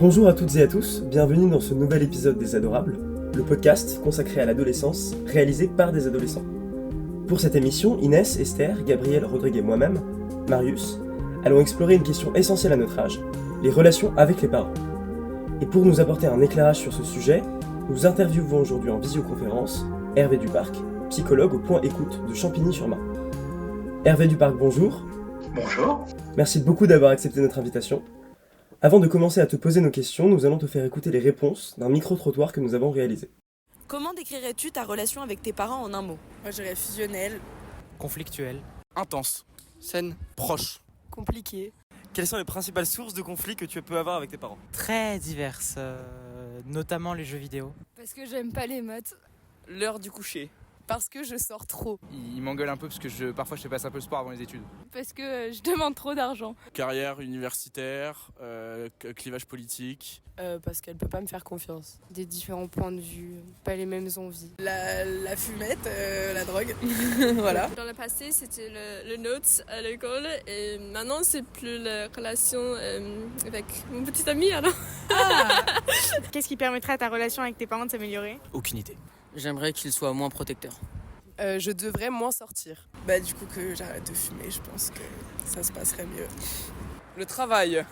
Bonjour à toutes et à tous, bienvenue dans ce nouvel épisode des Adorables, le podcast consacré à l'adolescence, réalisé par des adolescents. Pour cette émission, Inès, Esther, Gabriel, Rodrigue et moi-même, Marius, allons explorer une question essentielle à notre âge, les relations avec les parents. Et pour nous apporter un éclairage sur ce sujet, nous interviewons aujourd'hui en visioconférence Hervé Duparc, psychologue au Point Écoute de Champigny-sur-Marne. Hervé Duparc, bonjour. Bonjour. Merci beaucoup d'avoir accepté notre invitation. Avant de commencer à te poser nos questions, nous allons te faire écouter les réponses d'un micro-trottoir que nous avons réalisé. Comment décrirais-tu ta relation avec tes parents en un mot ? Moi je dirais fusionnel. Conflictuel. Intense. Saine. Proche. Compliqué. Quelles sont les principales sources de conflits que tu peux avoir avec tes parents ? Très diverses, notamment les jeux vidéo. Parce que j'aime pas les maths. L'heure du coucher. Parce que je sors trop. Il m'engueule un peu parce que parfois je fais passer un peu le sport avant les études. Parce que je demande trop d'argent. Carrière universitaire, clivage politique. Parce qu'elle peut pas me faire confiance. Des différents points de vue, pas les mêmes envies. La fumette, la drogue. Voilà. Dans le passé, c'était le notes à l'école et maintenant, c'est plus la relation avec mon petit ami. Alors. Qu'est-ce qui permettrait à ta relation avec tes parents de s'améliorer ? Aucune idée. J'aimerais qu'il soit moins protecteur. Je devrais moins sortir. Du coup que j'arrête de fumer, je pense que ça se passerait mieux. Le travail.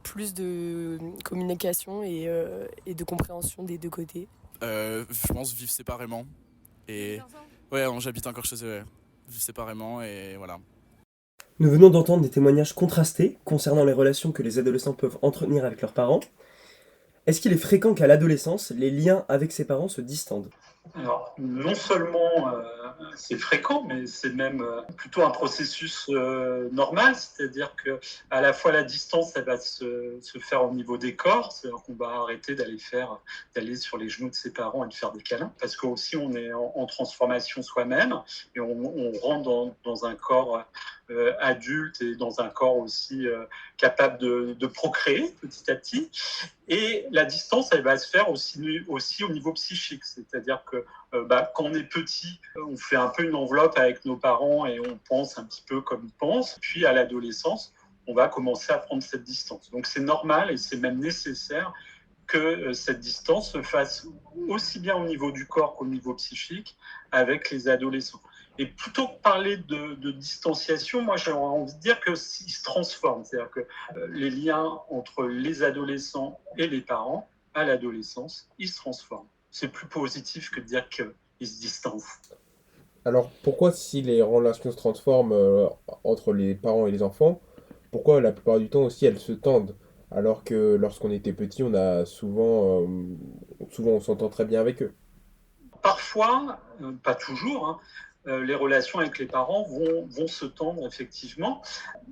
Plus de communication et de compréhension des deux côtés. Je pense vivre séparément. Et ouais, j'habite encore chez eux. Vivre séparément et voilà. Nous venons d'entendre des témoignages contrastés concernant les relations que les adolescents peuvent entretenir avec leurs parents. Est-ce qu'il est fréquent qu'à l'adolescence, les liens avec ses parents se distendent ? Alors, non seulement c'est fréquent, mais c'est même plutôt un processus normal, c'est-à-dire que à la fois la distance, elle va se faire au niveau des corps, c'est-à-dire qu'on va arrêter d'aller sur les genoux de ses parents et de faire des câlins, parce qu'aussi on est en transformation soi-même et on rentre dans un corps adulte et dans un corps aussi capable de procréer petit à petit. Et la distance, elle va se faire aussi au niveau psychique, c'est-à-dire que quand on est petit, on fait un peu une enveloppe avec nos parents et on pense un petit peu comme ils pensent. Puis à l'adolescence, on va commencer à prendre cette distance. Donc c'est normal et c'est même nécessaire que cette distance se fasse aussi bien au niveau du corps qu'au niveau psychique avec les adolescents. Et plutôt que parler de distanciation, moi j'aurais envie de dire qu'ils se transforment. C'est-à-dire que les liens entre les adolescents et les parents, à l'adolescence, ils se transforment. C'est plus positif que de dire qu'ils se distancent. Alors pourquoi, si les relations se transforment entre les parents et les enfants, pourquoi la plupart du temps aussi elles se tendent ? Alors que lorsqu'on était petit, on a souvent on s'entend très bien avec eux. Parfois, pas toujours, les relations avec les parents vont se tendre effectivement,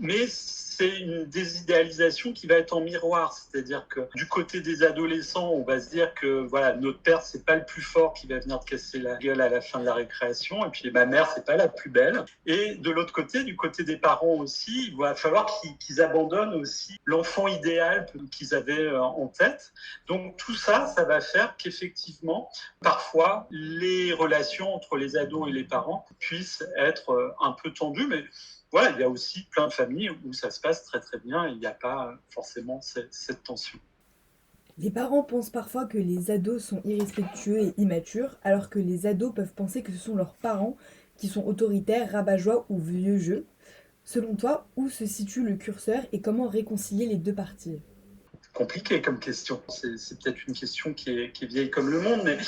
mais c'est une désidéalisation qui va être en miroir, c'est-à-dire que du côté des adolescents, on va se dire que voilà, notre père c'est pas le plus fort qui va venir te casser la gueule à la fin de la récréation, et puis ma mère c'est pas la plus belle. Et de l'autre côté, du côté des parents aussi, il va falloir qu'ils abandonnent aussi l'enfant idéal qu'ils avaient en tête. Donc tout ça, ça va faire qu'effectivement, parfois, les relations entre les ados et les parents puissent être un peu tendues, mais voilà, il y a aussi plein de familles où ça se passe très très bien et il n'y a pas forcément cette tension. Les parents pensent parfois que les ados sont irrespectueux et immatures, alors que les ados peuvent penser que ce sont leurs parents qui sont autoritaires, rabat-joie ou vieux jeu. Selon toi, où se situe le curseur et comment réconcilier les deux parties ? Compliqué comme question. C'est peut-être une question qui est vieille comme le monde, mais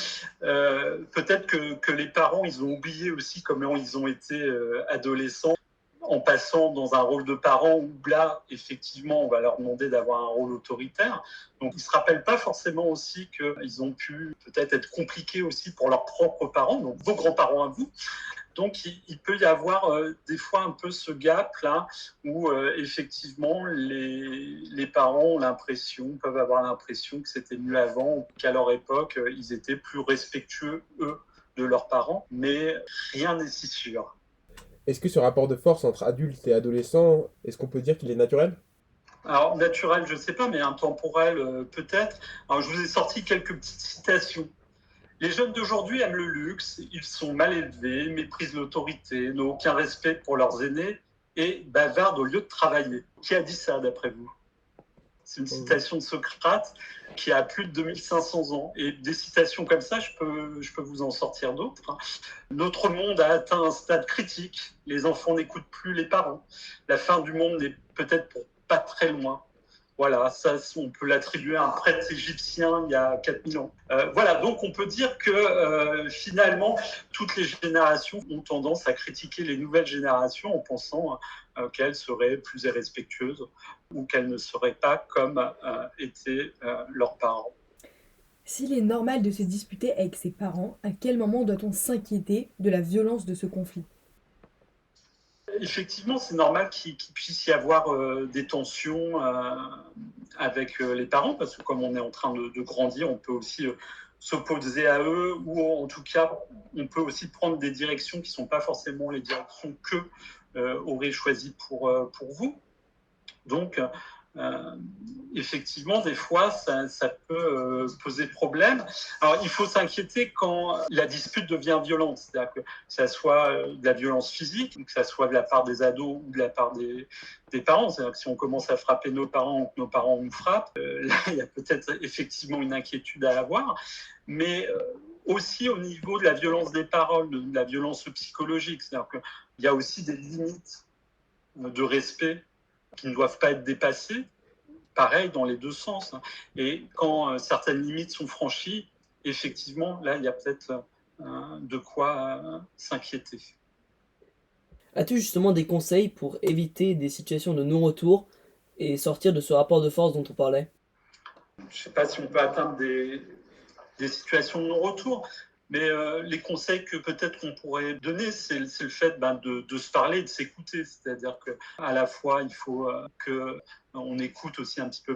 peut-être que les parents, ils ont oublié aussi comment ils ont été adolescents en passant dans un rôle de parent où là, effectivement, on va leur demander d'avoir un rôle autoritaire. Donc, ils ne se rappellent pas forcément aussi qu'ils ont pu peut-être être compliqués aussi pour leurs propres parents, donc vos grands-parents à vous. Donc, il peut y avoir des fois un peu ce gap-là où effectivement les parents peuvent avoir l'impression que c'était mieux avant ou qu'à leur époque, ils étaient plus respectueux, eux, de leurs parents. Mais rien n'est si sûr. Est-ce que ce rapport de force entre adultes et adolescents, est-ce qu'on peut dire qu'il est naturel ? Alors, naturel, je ne sais pas, mais intemporel, peut-être. Alors, je vous ai sorti quelques petites citations. Les jeunes d'aujourd'hui aiment le luxe, ils sont mal élevés, méprisent l'autorité, n'ont aucun respect pour leurs aînés et bavardent au lieu de travailler. Qui a dit ça, d'après vous ? C'est une citation de Socrate qui a plus de 2500 ans. Et des citations comme ça, je peux vous en sortir d'autres. Notre monde a atteint un stade critique. Les enfants n'écoutent plus les parents. La fin du monde n'est peut-être pas très loin. Voilà, ça, on peut l'attribuer à un prêtre égyptien il y a 4000 ans. Voilà, donc on peut dire que finalement, toutes les générations ont tendance à critiquer les nouvelles générations en pensant qu'elles seraient plus irrespectueuses ou qu'elles ne seraient pas comme étaient leurs parents. S'il est normal de se disputer avec ses parents, à quel moment doit-on s'inquiéter de la violence de ce conflit ? Effectivement, c'est normal qu'il puisse y avoir des tensions avec les parents, parce que comme on est en train de grandir, on peut aussi s'opposer à eux, ou en tout cas, on peut aussi prendre des directions qui ne sont pas forcément les directions qu'eux auraient choisies pour vous. Donc, effectivement, des fois, ça peut poser problème. Alors, il faut s'inquiéter quand la dispute devient violente, c'est-à-dire que ça soit de la violence physique, que ça soit de la part des ados ou de la part des parents. C'est-à-dire que si on commence à frapper nos parents ou que nos parents nous frappent, là, il y a peut-être effectivement une inquiétude à avoir. Mais aussi au niveau de la violence des paroles, de la violence psychologique, c'est-à-dire qu'il y a aussi des limites de respect qui ne doivent pas être dépassées, pareil dans les deux sens. Et quand certaines limites sont franchies, effectivement, là, il y a peut-être de quoi s'inquiéter. As-tu justement des conseils pour éviter des situations de non-retour et sortir de ce rapport de force dont on parlait ? Je ne sais pas si on peut atteindre des situations de non-retour, mais les conseils que peut-être qu'on pourrait donner, c'est le fait de se parler, de s'écouter. C'est-à-dire qu'à la fois, il faut qu'on écoute aussi un petit peu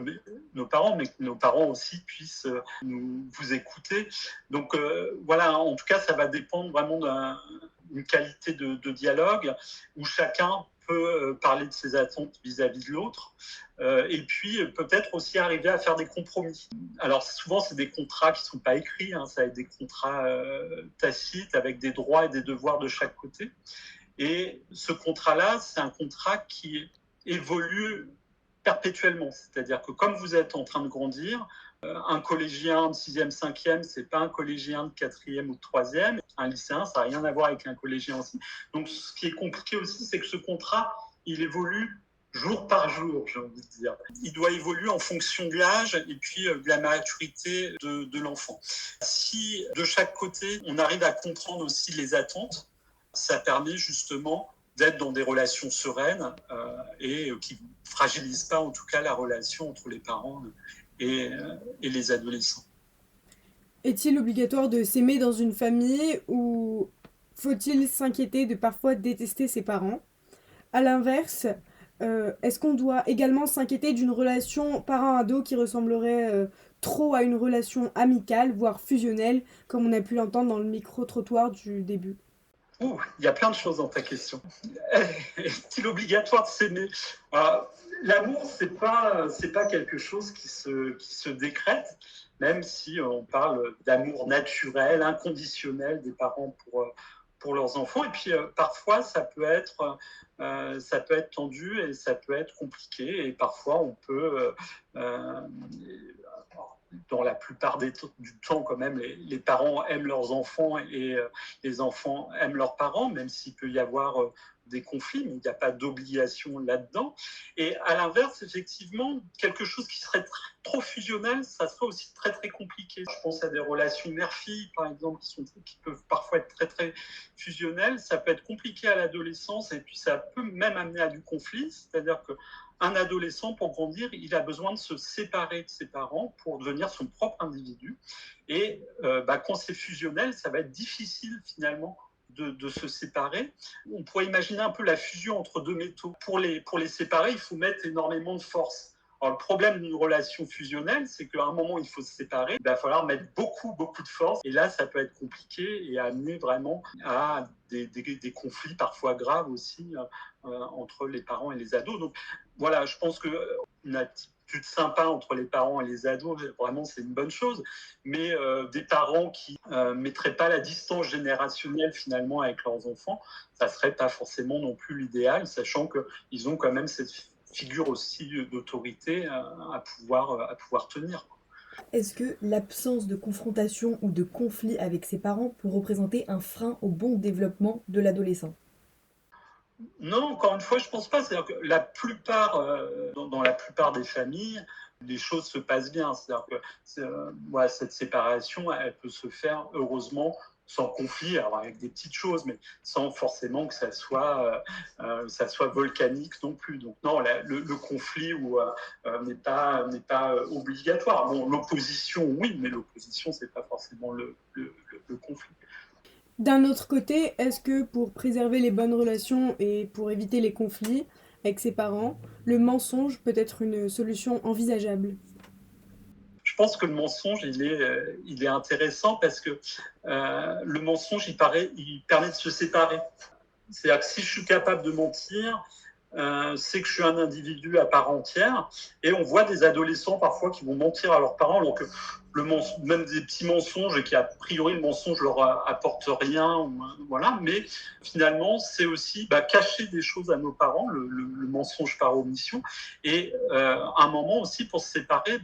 nos parents, mais que nos parents aussi puissent vous écouter. Donc voilà, en tout cas, ça va dépendre vraiment d'une qualité de dialogue où chacun peut parler de ses attentes vis-à-vis de l'autre et puis peut-être aussi arriver à faire des compromis. Alors souvent c'est des contrats qui ne sont pas écrits, ça va être des contrats tacites avec des droits et des devoirs de chaque côté. Et ce contrat-là, c'est un contrat qui évolue perpétuellement. C'est-à-dire que comme vous êtes en train de grandir, un collégien de 6e, 5e, ce n'est pas un collégien de 4e ou de 3e. Un lycéen, ça n'a rien à voir avec un collégien aussi. Donc, ce qui est compliqué aussi, c'est que ce contrat, il évolue jour par jour, j'ai envie de dire. Il doit évoluer en fonction de l'âge et puis de la maturité de l'enfant. Si, de chaque côté, on arrive à comprendre aussi les attentes, ça permet justement d'être dans des relations sereines et qui ne fragilisent pas, en tout cas, la relation entre les parents et les adolescents. Est-il obligatoire de s'aimer dans une famille ou faut-il s'inquiéter de parfois détester ses parents ? À l'inverse, est-ce qu'on doit également s'inquiéter d'une relation parent-ado qui ressemblerait trop à une relation amicale, voire fusionnelle, comme on a pu l'entendre dans le micro-trottoir du début ? Il y a plein de choses dans ta question. Est-il obligatoire de s'aimer ? L'amour, c'est pas quelque chose qui se décrète, même si on parle d'amour naturel, inconditionnel des parents pour leurs enfants. Et puis parfois, ça peut être tendu et ça peut être compliqué. Et parfois, on peut dans la plupart du temps, quand même, les parents aiment leurs enfants et les enfants aiment leurs parents, même s'il peut y avoir des conflits, mais il n'y a pas d'obligation là-dedans. Et à l'inverse, effectivement, quelque chose qui serait trop fusionnel, ça serait aussi très, très compliqué. Je pense à des relations mère-fille, par exemple, qui peuvent parfois être très, très fusionnelles. Ça peut être compliqué à l'adolescence et puis ça peut même amener à du conflit, c'est-à-dire que un adolescent, pour grandir, il a besoin de se séparer de ses parents pour devenir son propre individu. Et quand c'est fusionnel, ça va être difficile finalement de se séparer. On pourrait imaginer un peu la fusion entre deux métaux. Pour les séparer, il faut mettre énormément de force. Alors, le problème d'une relation fusionnelle, c'est qu'à un moment, il faut se séparer. Il va falloir mettre beaucoup de force. Et là, ça peut être compliqué et amener vraiment à des conflits parfois graves aussi entre les parents et les ados. Donc, voilà, je pense qu'une attitude sympa entre les parents et les ados, vraiment, c'est une bonne chose. Mais des parents qui ne mettraient pas la distance générationnelle, finalement, avec leurs enfants, ça ne serait pas forcément non plus l'idéal, sachant qu'ils ont quand même cette figure aussi d'autorité à pouvoir tenir. Est-ce que l'absence de confrontation ou de conflit avec ses parents peut représenter un frein au bon développement de l'adolescent? Non, encore une fois, je pense pas. C'est-à-dire que la plupart, dans la plupart des familles, les choses se passent bien. C'est-à-dire que cette séparation, elle peut se faire heureusement sans conflit, alors avec des petites choses, mais sans forcément que ça soit volcanique non plus. Donc non, le conflit n'est pas obligatoire. Bon, l'opposition, oui, mais l'opposition, c'est pas forcément le conflit. D'un autre côté, est-ce que pour préserver les bonnes relations et pour éviter les conflits avec ses parents, le mensonge peut être une solution envisageable? Je pense que le mensonge, il est intéressant parce que le mensonge, il permet de se séparer. C'est-à-dire que si je suis capable de mentir, c'est que je suis un individu à part entière. Et on voit des adolescents parfois qui vont mentir à leurs parents, alors que même des petits mensonges, et qui a priori le mensonge leur apporte rien, voilà. Mais finalement, c'est aussi cacher des choses à nos parents, le mensonge par omission. Et à un moment aussi, pour se séparer,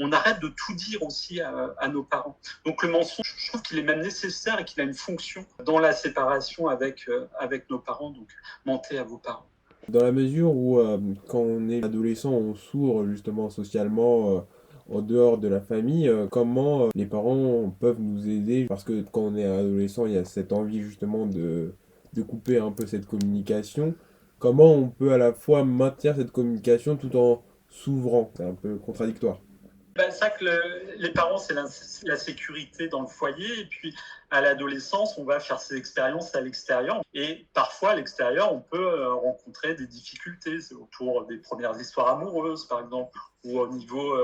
on arrête de tout dire aussi à nos parents. Donc le mensonge, je trouve qu'il est même nécessaire et qu'il a une fonction dans la séparation avec nos parents. Donc mentez à vos parents. Dans la mesure où, quand on est adolescent, on s'ouvre justement socialement en dehors de la famille, comment les parents peuvent nous aider? Parce que quand on est adolescent, il y a cette envie justement de couper un peu cette communication. Comment on peut à la fois maintenir cette communication tout en s'ouvrant? C'est un peu contradictoire. C'est ça que les parents, c'est la sécurité dans le foyer. Et puis, à l'adolescence, on va faire ses expériences à l'extérieur. Et parfois, à l'extérieur, on peut rencontrer des difficultés. C'est autour des premières histoires amoureuses, par exemple, ou au niveau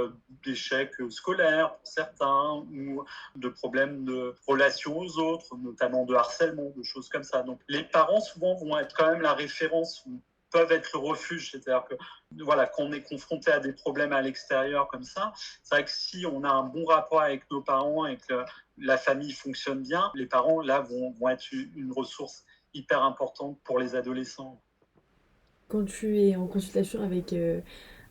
d'échecs scolaires pour certains, ou de problèmes de relations aux autres, notamment de harcèlement, de choses comme ça. Donc, les parents, souvent, vont être quand même la référence, peuvent être le refuge. C'est-à-dire que quand on est confronté à des problèmes à l'extérieur comme ça, c'est vrai que si on a un bon rapport avec nos parents et que la famille fonctionne bien, les parents là vont être une ressource hyper importante pour les adolescents. Quand tu es en consultation avec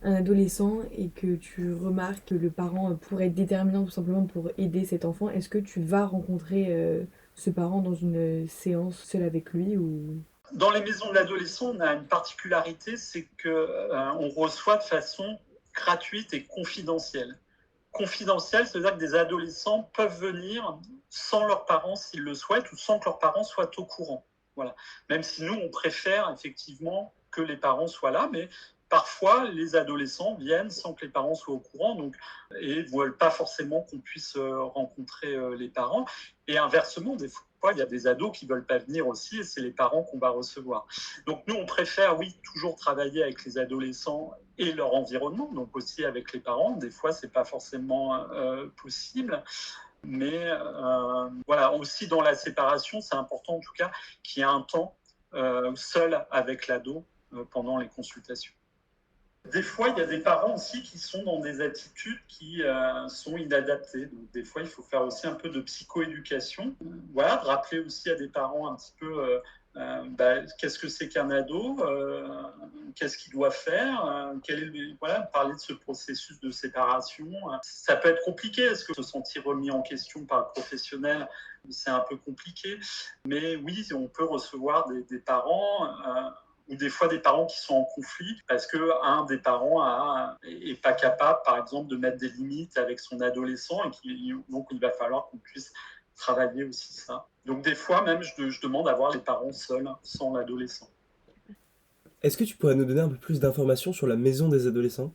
un adolescent et que tu remarques que le parent pourrait être déterminant tout simplement pour aider cet enfant, est-ce que tu vas rencontrer ce parent dans une séance seule avec lui ou... Dans les maisons de l'adolescent, on a une particularité, c'est qu'on reçoit de façon gratuite et confidentielle. Confidentielle, c'est-à-dire que des adolescents peuvent venir sans leurs parents s'ils le souhaitent ou sans que leurs parents soient au courant. Voilà. Même si nous, on préfère effectivement que les parents soient là, mais parfois, les adolescents viennent sans que les parents soient au courant et ne veulent pas forcément qu'on puisse rencontrer les parents. Et inversement, des fois, il y a des ados qui ne veulent pas venir aussi et c'est les parents qu'on va recevoir. Donc nous, on préfère, oui, toujours travailler avec les adolescents et leur environnement, donc aussi avec les parents. Des fois, ce n'est pas forcément possible. Mais aussi dans la séparation, c'est important en tout cas qu'il y ait un temps seul avec l'ado pendant les consultations. Des fois, il y a des parents aussi qui sont dans des attitudes qui sont inadaptées. Donc, des fois, il faut faire aussi un peu de psychoéducation. De rappeler aussi à des parents un petit peu qu'est-ce que c'est qu'un ado, qu'est-ce qu'il doit faire, parler de ce processus de séparation. Ça peut être compliqué, parce que se sentir remis en question par le professionnel, c'est un peu compliqué. Mais oui, on peut recevoir des parents... ou des fois des parents qui sont en conflit parce qu'un des parents n'est pas capable, par exemple, de mettre des limites avec son adolescent et donc il va falloir qu'on puisse travailler aussi ça. Donc des fois même, je demande à voir les parents seuls, sans l'adolescent. Est-ce que tu pourrais nous donner un peu plus d'informations sur la maison des adolescents ?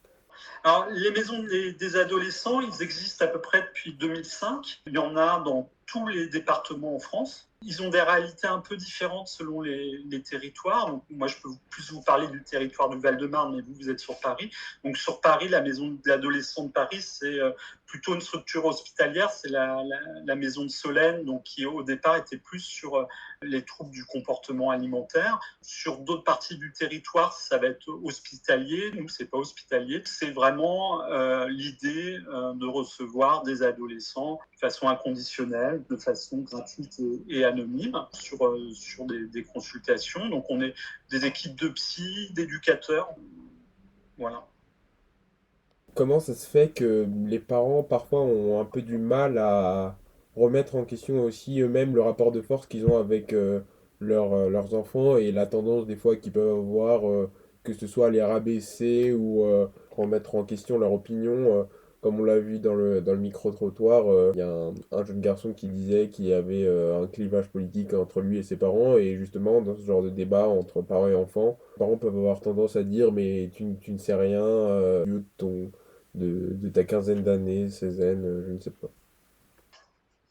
Alors, les maisons des adolescents, ils existent à peu près depuis 2005. Il y en a dans tous les départements en France. Ils ont des réalités un peu différentes selon les territoires. Donc, moi, je peux plus vous parler du territoire du Val-de-Marne, mais vous êtes sur Paris. Donc, sur Paris, la maison de l'adolescent de Paris, c'est plutôt une structure hospitalière. C'est la maison de Solène, donc, qui au départ était plus sur les troubles du comportement alimentaire. Sur d'autres parties du territoire, ça va être hospitalier. Nous, c'est pas hospitalier. C'est vraiment l'idée de recevoir des adolescents de façon inconditionnelle, de façon gratuite et anonyme sur des consultations. Donc, on est des équipes de psy, d'éducateurs. Voilà. Comment ça se fait que les parents parfois ont un peu du mal à remettre en question aussi eux-mêmes le rapport de force qu'ils ont avec leurs enfants et la tendance des fois qu'ils peuvent avoir, que ce soit à les rabaisser ou remettre en question leur opinion, comme on l'a vu dans le micro-trottoir, il y a un jeune garçon qui disait qu'il y avait un clivage politique entre lui et ses parents et justement dans ce genre de débat entre parents et enfants, les parents peuvent avoir tendance à dire mais tu ne sais rien, vieux de de ta quinzaine d'années, seizaine, je ne sais pas.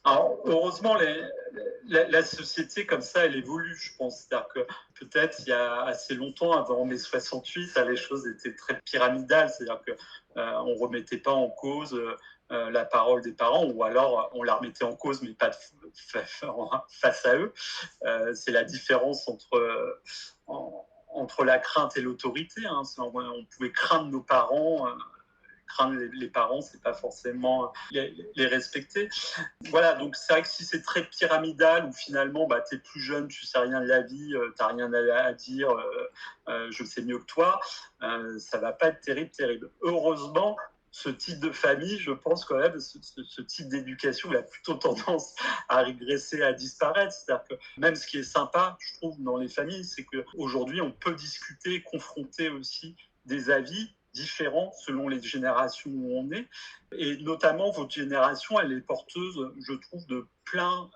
Alors, heureusement, la société comme ça, elle évolue, je pense. C'est-à-dire que peut-être il y a assez longtemps, avant mai 68, les choses étaient très pyramidales. C'est-à-dire qu'on ne remettait pas en cause la parole des parents, ou alors on la remettait en cause, mais pas face à eux. C'est la différence entre la crainte et l'autorité. Hein. On pouvait craindre nos parents. Craindre les parents, c'est pas forcément les respecter. Voilà, donc c'est vrai que si c'est très pyramidal, où finalement, t'es plus jeune, tu sais rien de la vie, t'as rien à dire, je sais mieux que toi, ça va pas être terrible. Heureusement, ce type de famille, je pense quand même, ce type d'éducation, il a plutôt tendance à régresser, à disparaître. C'est-à-dire que même ce qui est sympa, je trouve, dans les familles, c'est qu'aujourd'hui, on peut discuter, confronter aussi des avis différents selon les générations où on est. Et notamment, votre génération, elle est porteuse, je trouve, de plein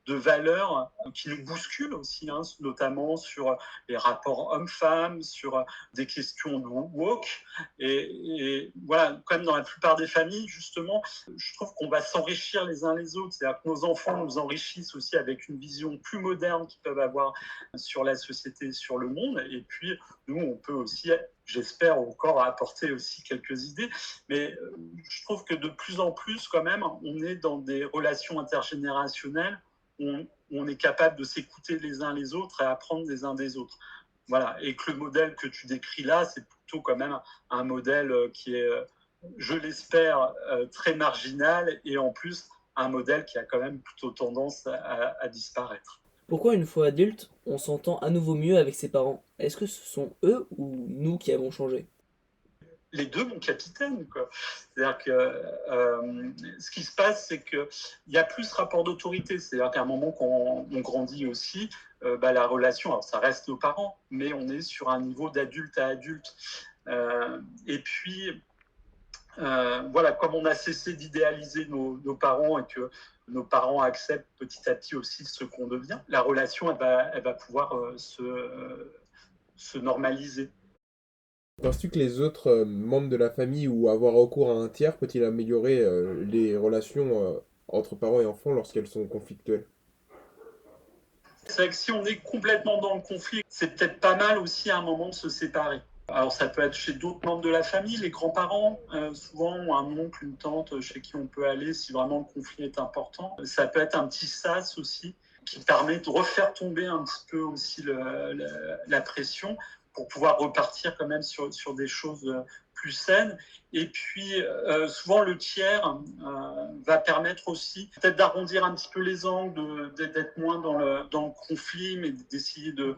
de valeurs qui nous bousculent aussi, hein, notamment sur les rapports hommes-femmes, sur des questions de woke. Et voilà, comme dans la plupart des familles, justement, je trouve qu'on va s'enrichir les uns les autres. C'est-à-dire que nos enfants nous enrichissent aussi avec une vision plus moderne qu'ils peuvent avoir sur la société, sur le monde. Et puis, nous, on peut aussi, j'espère encore, apporter aussi quelques idées. Mais je trouve que de plus en plus, quand même, on est dans des relations intergénérationnelles où on est capable de s'écouter les uns les autres et apprendre des uns des autres. Voilà. Et que le modèle que tu décris là, c'est plutôt quand même un modèle qui est, je l'espère, très marginal et en plus un modèle qui a quand même plutôt tendance à disparaître. Pourquoi une fois adulte, on s'entend à nouveau mieux avec ses parents? Est-ce que ce sont eux ou nous qui avons changé? Les deux, mon capitaine, quoi. C'est-à-dire que ce qui se passe, c'est qu'il y a plus rapport d'autorité. C'est-à-dire qu'à un moment, quand on grandit aussi, la relation, alors ça reste nos parents, mais on est sur un niveau d'adulte à adulte. Et puis, voilà, comme on a cessé d'idéaliser nos parents et que nos parents acceptent petit à petit aussi ce qu'on devient, la relation, elle va pouvoir se normaliser. Penses-tu que les autres membres de la famille ou avoir recours à un tiers peut-il améliorer les relations entre parents et enfants lorsqu'elles sont conflictuelles? C'est vrai que si on est complètement dans le conflit, c'est peut-être pas mal aussi à un moment de se séparer. Alors ça peut être chez d'autres membres de la famille, les grands-parents, souvent ont un oncle, une tante chez qui on peut aller si vraiment le conflit est important. Ça peut être un petit sas aussi qui permet de refaire tomber un petit peu aussi la pression pour pouvoir repartir quand même sur des choses plus saines. Et puis, souvent, le tiers va permettre aussi peut-être d'arrondir un petit peu les angles, d'être moins dans le conflit, mais d'essayer de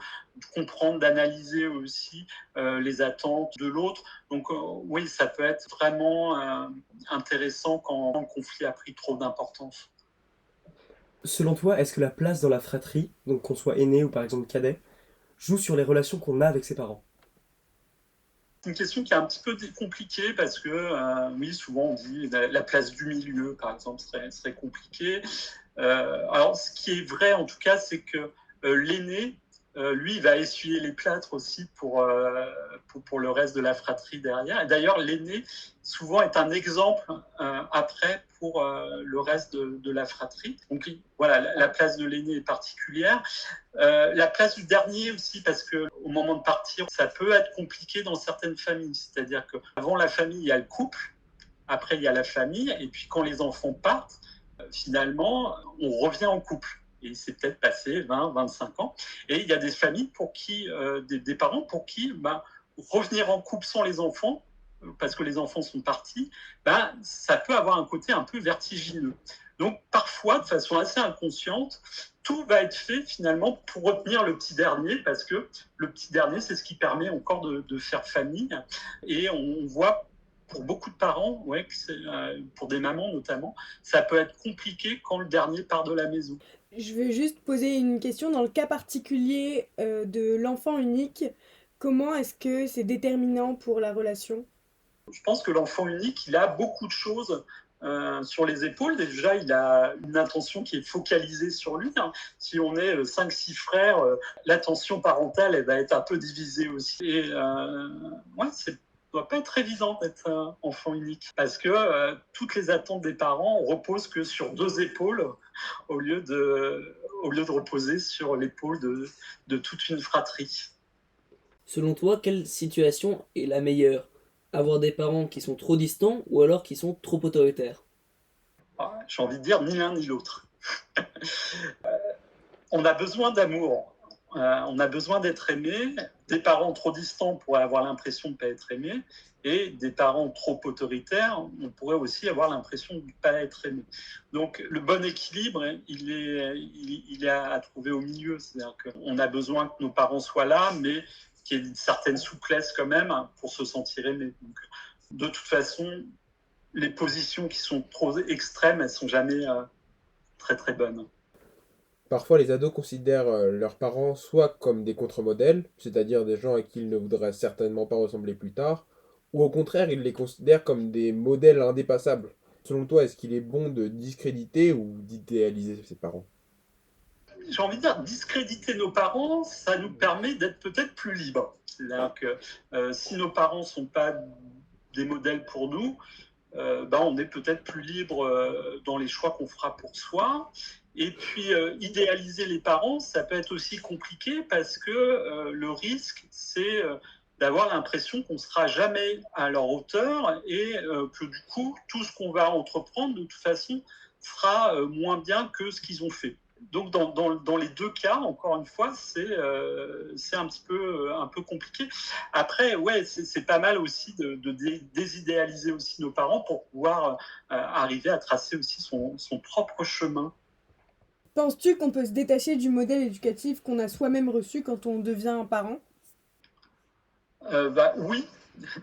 comprendre, d'analyser aussi les attentes de l'autre. Donc, oui, ça peut être vraiment intéressant quand le conflit a pris trop d'importance. Selon toi, est-ce que la place dans la fratrie, donc qu'on soit aîné ou par exemple cadet, joue sur les relations qu'on a avec ses parents? C'est une question qui est un petit peu compliquée parce que, oui, souvent on dit la place du milieu, par exemple, serait compliquée. Alors, ce qui est vrai, en tout cas, c'est que l'aîné, lui, il va essuyer les plâtres aussi pour le reste de la fratrie derrière. Et d'ailleurs, l'aîné, souvent, est un exemple après pour le reste de la fratrie. Donc, voilà, la place de l'aîné est particulière. La place du dernier aussi, parce qu'au moment de partir, ça peut être compliqué dans certaines familles. C'est-à-dire qu'avant la famille, il y a le couple, après, il y a la famille, et puis quand les enfants partent, finalement, on revient en couple. Et c'est peut-être passé 20, 25 ans. Et il y a des familles pour qui, des parents pour qui revenir en couple sans les enfants, parce que les enfants sont partis, ça peut avoir un côté un peu vertigineux. Donc parfois, de façon assez inconsciente, tout va être fait finalement pour retenir le petit dernier, parce que le petit dernier, c'est ce qui permet encore de faire famille. Et on voit pour beaucoup de parents, pour des mamans notamment, ça peut être compliqué quand le dernier part de la maison. Je veux juste poser une question dans le cas particulier de l'enfant unique. Comment est-ce que c'est déterminant pour la relation ? Je pense que l'enfant unique, il a beaucoup de choses sur les épaules. Déjà, il a une attention qui est focalisée sur lui. Si on est 5-6 frères, l'attention parentale, elle va être un peu divisée aussi. Et c'est doit pas être évident d'être enfant unique, parce que toutes les attentes des parents reposent que sur 2 épaules au lieu de reposer sur l'épaule de toute une fratrie. Selon toi, quelle situation est la meilleure ? Avoir des parents qui sont trop distants ou alors qui sont trop autoritaires ? J'ai envie de dire ni l'un ni l'autre. On a besoin d'amour. On a besoin d'être aimé. Des parents trop distants pourraient avoir l'impression de ne pas être aimés, et des parents trop autoritaires, on pourrait aussi avoir l'impression de ne pas être aimé. Donc le bon équilibre, il est à trouver au milieu. C'est-à-dire qu'on a besoin que nos parents soient là, mais qu'il y ait une certaine souplesse quand même pour se sentir aimé. Donc, de toute façon, les positions qui sont trop extrêmes, elles ne sont jamais très très bonnes. Parfois, les ados considèrent leurs parents soit comme des contre-modèles, c'est-à-dire des gens à qui ils ne voudraient certainement pas ressembler plus tard, ou au contraire, ils les considèrent comme des modèles indépassables. Selon toi, est-ce qu'il est bon de discréditer ou d'idéaliser ses parents ? J'ai envie de dire, discréditer nos parents, ça nous permet d'être peut-être plus libres. C'est-à-dire que si nos parents ne sont pas des modèles pour nous, on est peut-être plus libre dans les choix qu'on fera pour soi. Et puis, idéaliser les parents, ça peut être aussi compliqué, parce que le risque, c'est d'avoir l'impression qu'on ne sera jamais à leur hauteur, et que du coup, tout ce qu'on va entreprendre, de toute façon, sera moins bien que ce qu'ils ont fait. Donc, dans les 2 cas, encore une fois, c'est un peu compliqué. Après, c'est pas mal aussi de désidéaliser aussi nos parents pour pouvoir arriver à tracer aussi son propre chemin. Penses-tu qu'on peut se détacher du modèle éducatif qu'on a soi-même reçu quand on devient un parent ? Oui,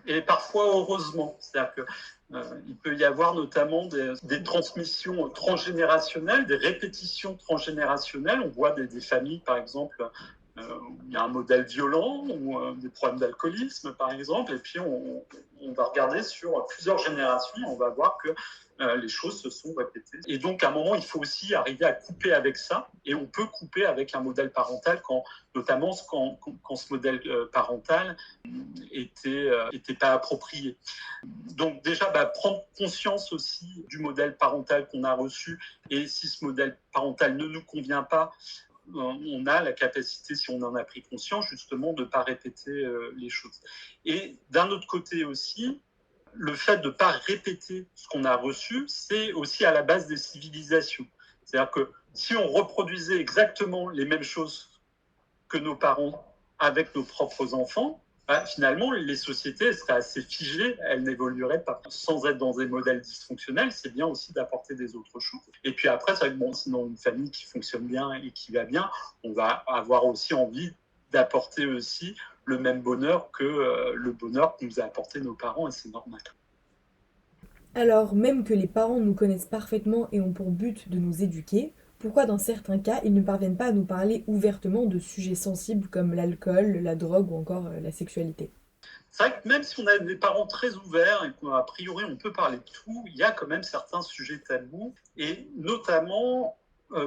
et parfois heureusement. C'est-à-dire qu'il peut y avoir notamment des transmissions transgénérationnelles, des répétitions transgénérationnelles. On voit des familles, par exemple, où il y a un modèle violent, ou des problèmes d'alcoolisme, par exemple, et puis on va regarder sur plusieurs générations, on va voir que les choses se sont répétées. Et donc, à un moment, il faut aussi arriver à couper avec ça, et on peut couper avec un modèle parental, notamment quand ce modèle parental était pas approprié. Donc déjà, prendre conscience aussi du modèle parental qu'on a reçu, et si ce modèle parental ne nous convient pas, on a la capacité, si on en a pris conscience, justement, de ne pas répéter les choses. Et d'un autre côté aussi, le fait de ne pas répéter ce qu'on a reçu, c'est aussi à la base des civilisations. C'est-à-dire que si on reproduisait exactement les mêmes choses que nos parents avec nos propres enfants, finalement, les sociétés seraient assez figées, elles n'évolueraient pas. Sans être dans des modèles dysfonctionnels, c'est bien aussi d'apporter des autres choses. Et puis après, c'est vrai que sinon, une famille qui fonctionne bien et qui va bien, on va avoir aussi envie d'apporter aussi le même bonheur que le bonheur que nous a apporté nos parents, et c'est normal. Alors, même que les parents nous connaissent parfaitement et ont pour but de nous éduquer, pourquoi dans certains cas, ils ne parviennent pas à nous parler ouvertement de sujets sensibles comme l'alcool, la drogue ou encore la sexualité ? C'est vrai que même si on a des parents très ouverts et qu'a priori on peut parler de tout, il y a quand même certains sujets tabous, et notamment,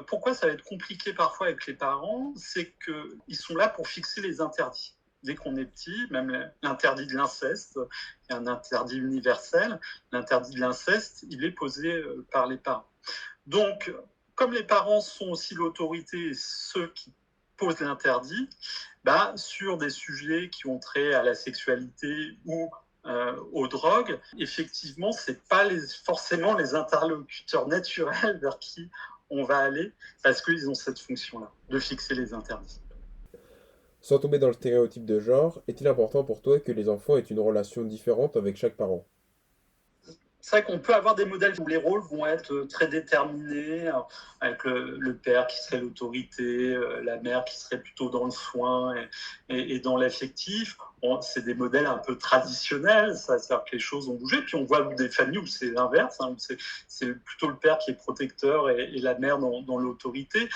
pourquoi ça va être compliqué parfois avec les parents, c'est qu'ils sont là pour fixer les interdits. Dès qu'on est petit, même l'interdit de l'inceste est un interdit universel. L'interdit de l'inceste, il est posé par les parents. Donc, comme les parents sont aussi l'autorité et ceux qui posent l'interdit, sur des sujets qui ont trait à la sexualité ou aux drogues, effectivement, ce n'est pas forcément les interlocuteurs naturels vers qui on va aller, parce qu'ils ont cette fonction-là, de fixer les interdits. Sans tomber dans le stéréotype de genre, est-il important pour toi que les enfants aient une relation différente avec chaque parent ? C'est vrai qu'on peut avoir des modèles où les rôles vont être très déterminés, avec le père qui serait l'autorité, la mère qui serait plutôt dans le soin et dans l'affectif. Bon, c'est des modèles un peu traditionnels, ça c'est-à-dire que les choses ont bougé. Puis on voit des familles où c'est l'inverse, où c'est plutôt le père qui est protecteur et la mère dans l'autorité.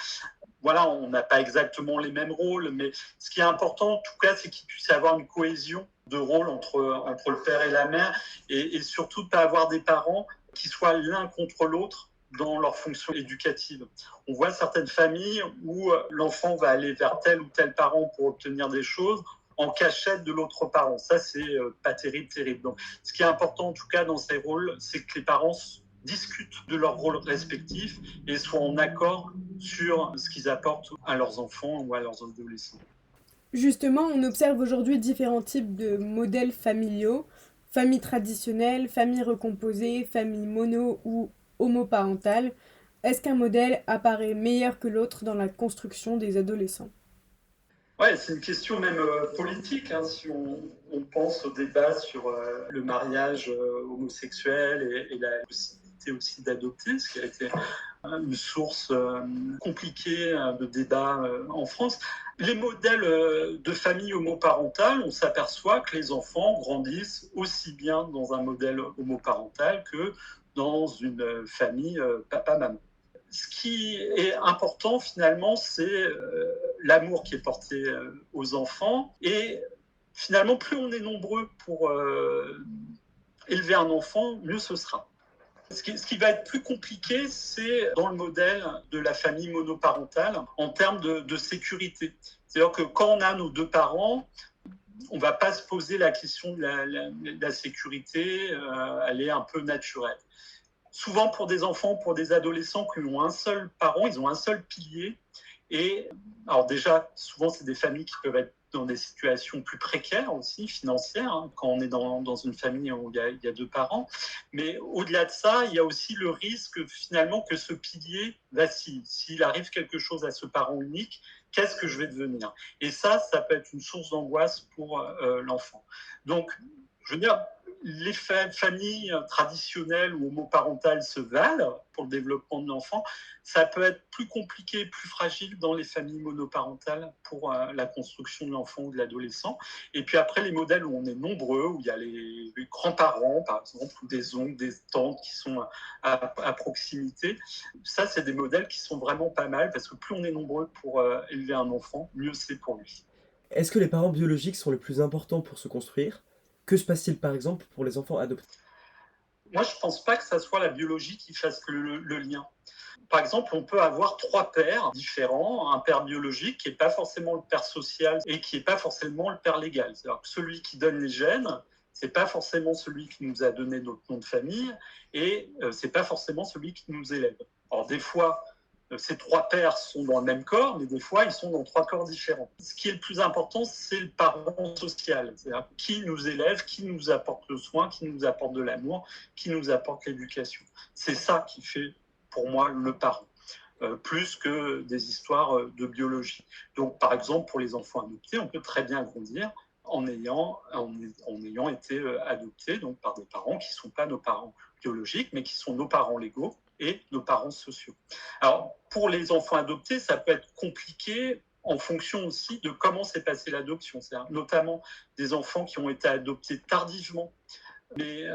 Voilà, on n'a pas exactement les mêmes rôles, mais ce qui est important, en tout cas, c'est qu'il puisse y avoir une cohésion de rôle entre le père et la mère, et surtout de ne pas avoir des parents qui soient l'un contre l'autre dans leur fonction éducative. On voit certaines familles où l'enfant va aller vers tel ou tel parent pour obtenir des choses en cachette de l'autre parent. Ça, c'est pas terrible. Donc, ce qui est important, en tout cas, dans ces rôles, c'est que les parents discutent de leurs rôles respectifs et soient en accord sur ce qu'ils apportent à leurs enfants ou à leurs adolescents. Justement, on observe aujourd'hui différents types de modèles familiaux, famille traditionnelle, famille recomposée, famille mono ou homoparentale. Est-ce qu'un modèle apparaît meilleur que l'autre dans la construction des adolescents ? Ouais, c'est une question même politique, si on pense au débat sur le mariage homosexuel et la possibilité aussi d'adopter, ce qui a été une source compliquée de débat en France. Les modèles de famille homoparentale, on s'aperçoit que les enfants grandissent aussi bien dans un modèle homoparental que dans une famille papa-maman. Ce qui est important finalement, c'est l'amour qui est porté aux enfants. Et finalement, plus on est nombreux pour élever un enfant, mieux ce sera. Ce qui va être plus compliqué, c'est dans le modèle de la famille monoparentale en termes de sécurité. C'est-à-dire que quand on a nos deux parents, on ne va pas se poser la question de la sécurité, elle est un peu naturelle. Souvent pour des enfants, pour des adolescents qui ont un seul parent, ils ont un seul pilier. Et alors déjà, souvent c'est des familles qui peuvent être dans des situations plus précaires aussi, financières, quand on est dans une famille où il y a deux parents. Mais au-delà de ça, il y a aussi le risque finalement que ce pilier vacille. S'il arrive quelque chose à ce parent unique, qu'est-ce que je vais devenir ? Et ça peut être une source d'angoisse pour l'enfant. Donc, je veux dire, les familles traditionnelles ou homoparentales se valent pour le développement de l'enfant. Ça peut être plus compliqué, plus fragile dans les familles monoparentales pour la construction de l'enfant ou de l'adolescent. Et puis après, les modèles où on est nombreux, où il y a les grands-parents, par exemple, ou des oncles, des tantes qui sont à proximité, ça, c'est des modèles qui sont vraiment pas mal, parce que plus on est nombreux pour élever un enfant, mieux c'est pour lui. Est-ce que les parents biologiques sont les plus importants pour se construire ? Que se passe-t-il par exemple pour les enfants adoptés ? Moi, je ne pense pas que ça soit la biologie qui fasse le lien. Par exemple, on peut avoir 3 pères différents, un père biologique qui n'est pas forcément le père social et qui n'est pas forcément le père légal. C'est-à-dire que celui qui donne les gènes, ce n'est pas forcément celui qui nous a donné notre nom de famille et ce n'est pas forcément celui qui nous élève. Alors des fois, ces 3 pères sont dans le même corps, mais des fois, ils sont dans 3 corps différents. Ce qui est le plus important, c'est le parent social, c'est-à-dire qui nous élève, qui nous apporte le soin, qui nous apporte de l'amour, qui nous apporte l'éducation. C'est ça qui fait, pour moi, le parent, plus que des histoires de biologie. Donc, par exemple, pour les enfants adoptés, on peut très bien grandir en ayant été adoptés donc, par des parents qui ne sont pas nos parents biologiques, mais qui sont nos parents légaux et nos parents sociaux. Alors, pour les enfants adoptés, ça peut être compliqué en fonction aussi de comment s'est passée l'adoption. C'est-à-dire notamment des enfants qui ont été adoptés tardivement, mais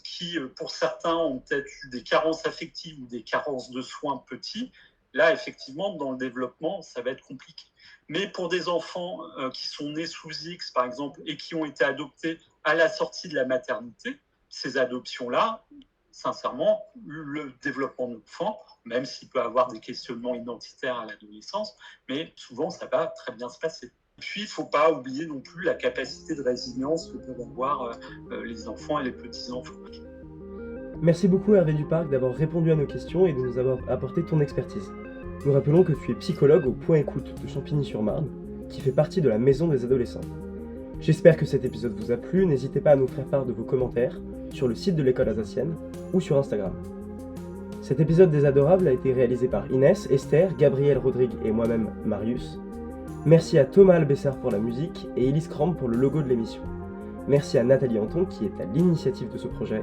qui, pour certains, ont peut-être eu des carences affectives ou des carences de soins petits. Là, effectivement, dans le développement, ça va être compliqué. Mais pour des enfants qui sont nés sous X, par exemple, et qui ont été adoptés à la sortie de la maternité, ces adoptions-là, sincèrement, le développement de l'enfant, même s'il peut avoir des questionnements identitaires à l'adolescence, mais souvent, ça va très bien se passer. Puis, il ne faut pas oublier non plus la capacité de résilience que peuvent avoir les enfants et les petits-enfants. Merci beaucoup Hervé Duparc d'avoir répondu à nos questions et de nous avoir apporté ton expertise. Nous rappelons que tu es psychologue au Point Écoute de Champigny-sur-Marne, qui fait partie de la Maison des Adolescents. J'espère que cet épisode vous a plu, n'hésitez pas à nous faire part de vos commentaires sur le site de l'école alsacienne ou sur Instagram. Cet épisode des Adorables a été réalisé par Inès, Esther, Gabriel Rodrigue et moi-même, Marius. Merci à Thomas Albessard pour la musique et Elise Cramp pour le logo de l'émission. Merci à Nathalie Anton qui est à l'initiative de ce projet.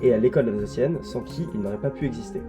et à l'école alsacienne, sans qui il n'aurait pas pu exister.